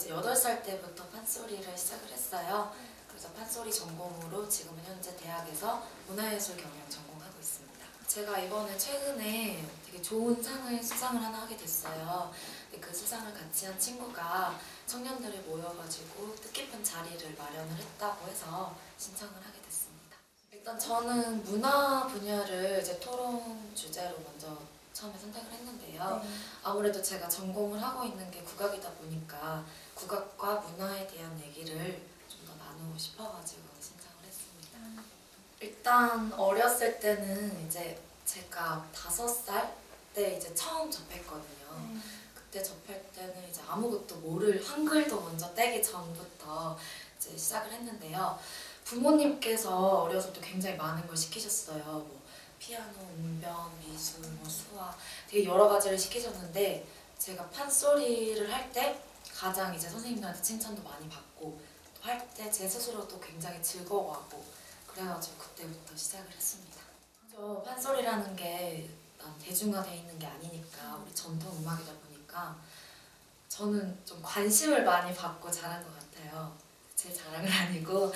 이제 8살 때부터 판소리를 시작을 했어요. 그래서 판소리 전공으로 지금은 현재 대학에서 문화예술 경영 전공하고 있습니다. 제가 이번에 최근에 되게 좋은 수상을 하나 하게 됐어요. 근데 그 수상을 같이 한 친구가 청년들이 모여가지고 뜻깊은 자리를 마련을 했다고 해서 신청을 하게 됐습니다. 일단 저는 문화 분야를 이제 토론 주제로 먼저 처음에 선택을 했는데요. 아무래도 제가 전공을 하고 있는 게 국악이다 보니까 국악과 문화에 대한 얘기를 좀 더 나누고 싶어가지고 신청을 했습니다. 일단 어렸을 때는 이제 제가 5살 때 이제 처음 접했거든요. 그때 접할 때는 이제 아무것도 모를 한글도 먼저 떼기 전부터 이제 시작을 했는데요. 부모님께서 어려서부터 굉장히 많은 걸 시키셨어요. 뭐 피아노, 웅변, 미술, 뭐 수화 되게 여러 가지를 시키셨는데 제가 판소리를 할 때 가장 이제 선생님들한테 칭찬도 많이 받고 할 때 제 스스로도 굉장히 즐거워하고 그래가지고 그때부터 시작을 했습니다. 저 판소리라는 게 대중화되어 있는 게 아니니까 우리 전통 음악이다 보니까 저는 좀 관심을 많이 받고 자란 것 같아요. 제 자랑은 아니고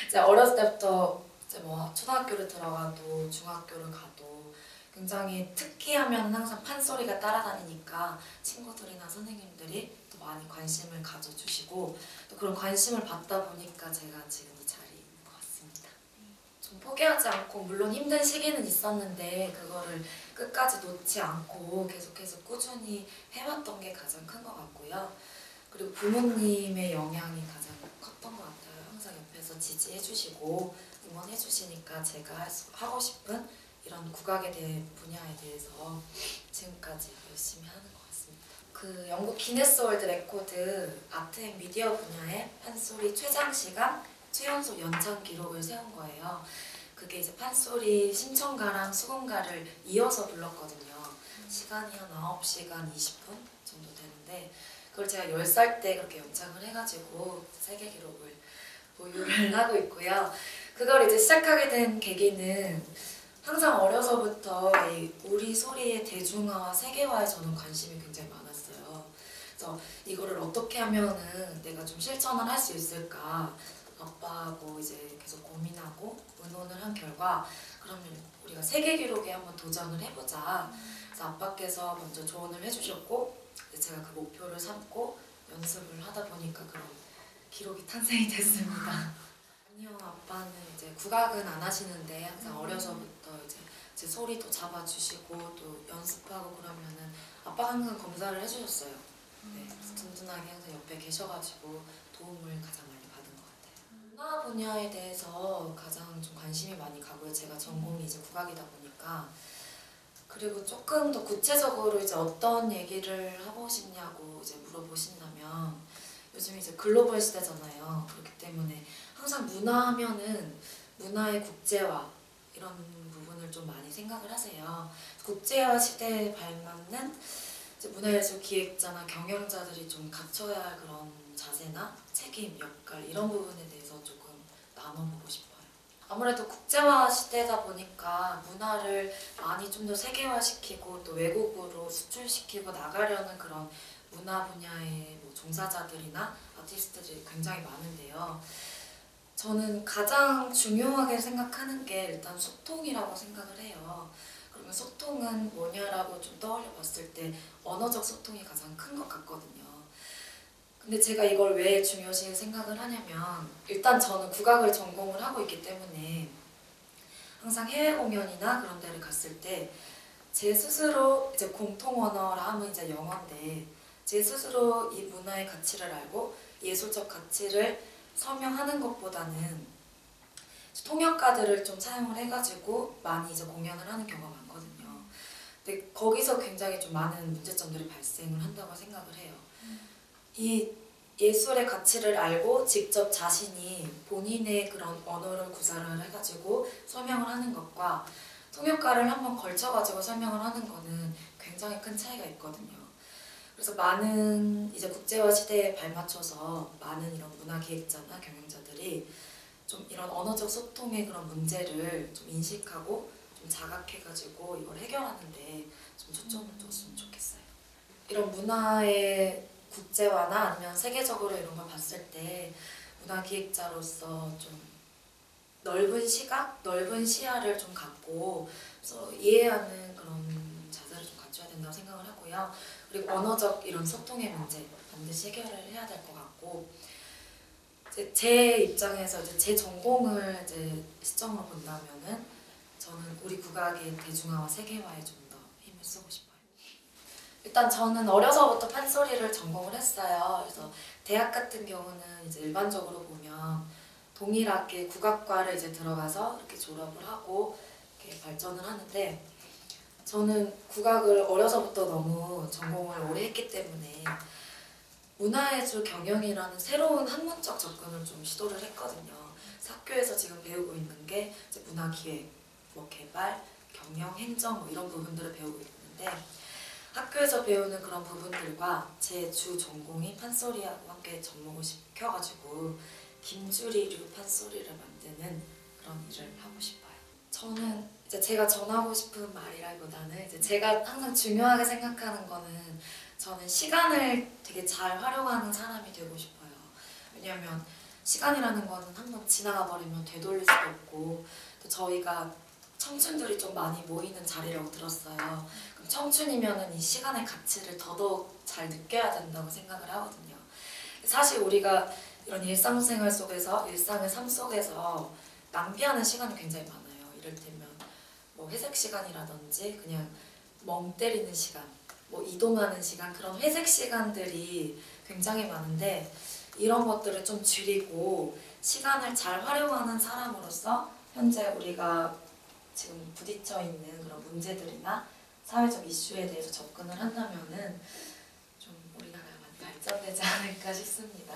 이제 어렸을 때부터 이제 뭐 초등학교를 들어가도 중학교를 가도 굉장히 특기하면 항상 판소리가 따라다니니까 친구들이나 선생님들이 또 많이 관심을 가져주시고 또 그런 관심을 받다 보니까 제가 지금 이 자리에 있는 것 같습니다. 좀 포기하지 않고 물론 힘든 시기는 있었는데 그거를 끝까지 놓지 않고 계속해서 꾸준히 해왔던 게 가장 큰 것 같고요. 그리고 부모님의 영향이 가장 컸던 것 같아요. 항상 옆에서 지지해 주시고 응원해 주시니까 제가 하고 싶은 이런 국악에 대해 분야에 대해서 지금까지 열심히 하는 것 같습니다. 그 영국 기네스 월드 레코드 아트 앤 미디어 분야의 판소리 최장 시간 최연소 연장 기록을 세운 거예요. 그게 이제 판소리 신청가랑 수금가를 이어서 불렀거든요. 시간이 한 9시간 20분 정도 되는데 그걸 제가 10살 때 그렇게 연장을 해가지고 세계 기록을 보유를 하고 있고요. 그걸 이제 시작하게 된 계기는 항상 어려서부터 이 우리 소리의 대중화와 세계화에 저는 관심이 굉장히 많았어요. 그래서 이거를 어떻게 하면은 내가 좀 실천을 할 수 있을까 아빠하고 이제 계속 고민하고 의논을 한 결과 그러면 우리가 세계 기록에 한번 도전을 해보자. 그래서 아빠께서 먼저 조언을 해주셨고 제가 그 목표를 삼고 연습을 하다 보니까 그런 기록이 탄생이 됐습니다. 아니요, 아빠는 이제 국악은 안 하시는데 항상 어려서부터 이제 제 소리도 잡아주시고 또 연습하고 그러면은 아빠가 항상 검사를 해주셨어요. 네, 그래서 든든하게 항상 옆에 계셔가지고 도움을 가장 많이 받은 것 같아요. 문화 분야에 대해서 가장 좀 관심이 많이 가고요. 제가 전공이 이제 국악이다 보니까. 그리고 조금 더 구체적으로 이제 어떤 얘기를 하고 싶냐고 이제 물어보신다면 요즘 이제 글로벌 시대잖아요. 그렇기 때문에 항상 문화하면은 문화의 국제화 이런 부분을 좀 많이 생각을 하세요. 국제화 시대에 발맞는 이제 문화예술 기획자나 경영자들이 좀 갖춰야 할 그런 자세나 책임, 역할 이런 부분에 대해서 조금 나눠보고 싶어요. 아무래도 국제화 시대다 보니까 문화를 많이 좀 더 세계화시키고 또 외국으로 수출시키고 나가려는 그런 문화 분야의 뭐 종사자들이나 아티스트들이 굉장히 많은데요. 저는 가장 중요하게 생각하는 게 일단 소통이라고 생각을 해요. 그러면 소통은 뭐냐라고 좀 떠올려 봤을 때 언어적 소통이 가장 큰 것 같거든요. 근데 제가 이걸 왜 중요시 생각을 하냐면 일단 저는 국악을 전공을 하고 있기 때문에 항상 해외 공연이나 그런 데를 갔을 때 제 스스로 이제 공통 언어라 하면 이제 영어인데 제 스스로 이 문화의 가치를 알고 예술적 가치를 설명하는 것보다는 통역가들을 좀 사용을 해가지고 많이 이제 공연을 하는 경우가 많거든요. 근데 거기서 굉장히 좀 많은 문제점들이 발생을 한다고 생각을 해요. 이 예술의 가치를 알고 직접 자신이 본인의 그런 언어를 구사를 해가지고 설명을 하는 것과 통역가를 한번 걸쳐가지고 설명을 하는 거는 굉장히 큰 차이가 있거든요. 그래서 많은 이제 국제화 시대에 발맞춰서 많은 이런 문화 기획자나 경영자들이 좀 이런 언어적 소통의 그런 문제를 좀 인식하고 좀 자각해가지고 이걸 해결하는데 좀 초점을 뒀으면 좋겠어요. 이런 문화의 국제화나 아니면 세계적으로 이런 걸 봤을 때 문화기획자로서 좀 넓은 시각, 넓은 시야를 좀 갖고 서로 이해하는 그런 자세를 좀 갖춰야 된다고 생각을 하고요. 그리고 언어적 이런 소통의 문제 반드시 해결을 해야 될 것 같고, 이제 제 입장에서 이제 제 전공을 이제 시점으로 본다면은 저는 우리 국악의 대중화와 세계화에 좀 더 힘을 쓰고 싶어요. 일단 저는 어려서부터 판소리를 전공을 했어요. 그래서 대학 같은 경우는 이제 일반적으로 보면 동일하게 국악과를 이제 들어가서 이렇게 졸업을 하고 이렇게 발전을 하는데, 저는 국악을 어려서부터 너무 전공을 오래 했기 때문에 문화예술 경영이라는 새로운 학문적 접근을 좀 시도를 했거든요. 그래서 학교에서 지금 배우고 있는 게 이제 문화기획, 뭐 개발, 경영, 행정 뭐 이런 부분들을 배우고 있는데, 학교에서 배우는 그런 부분들과 제 주 전공인 판소리하고 함께 접목을 시켜가지고 김주리류 판소리를 만드는 그런 일을 하고 싶어요. 저는 이제 제가 전하고 싶은 말이라기보다는 이제 제가 항상 중요하게 생각하는 거는, 저는 시간을 되게 잘 활용하는 사람이 되고 싶어요. 왜냐하면 시간이라는 거는 한번 지나가 버리면 되돌릴 수도 없고, 또 저희가 청춘들이 좀 많이 모이는 자리라고 들었어요. 그럼 청춘이면은 이 시간의 가치를 더더욱 잘 느껴야 된다고 생각을 하거든요. 사실 우리가 이런 일상생활 속에서, 일상의 삶 속에서 낭비하는 시간이 굉장히 많아요. 이를테면 뭐 회색 시간이라든지 그냥 멍 때리는 시간, 뭐 이동하는 시간, 그런 회색 시간들이 굉장히 많은데, 이런 것들을 좀 줄이고 시간을 잘 활용하는 사람으로서 현재 우리가 지금 부딪혀 있는 그런 문제들이나 사회적 이슈에 대해서 접근을 한다면은 좀 우리나라가 많이 발전되지 않을까 싶습니다.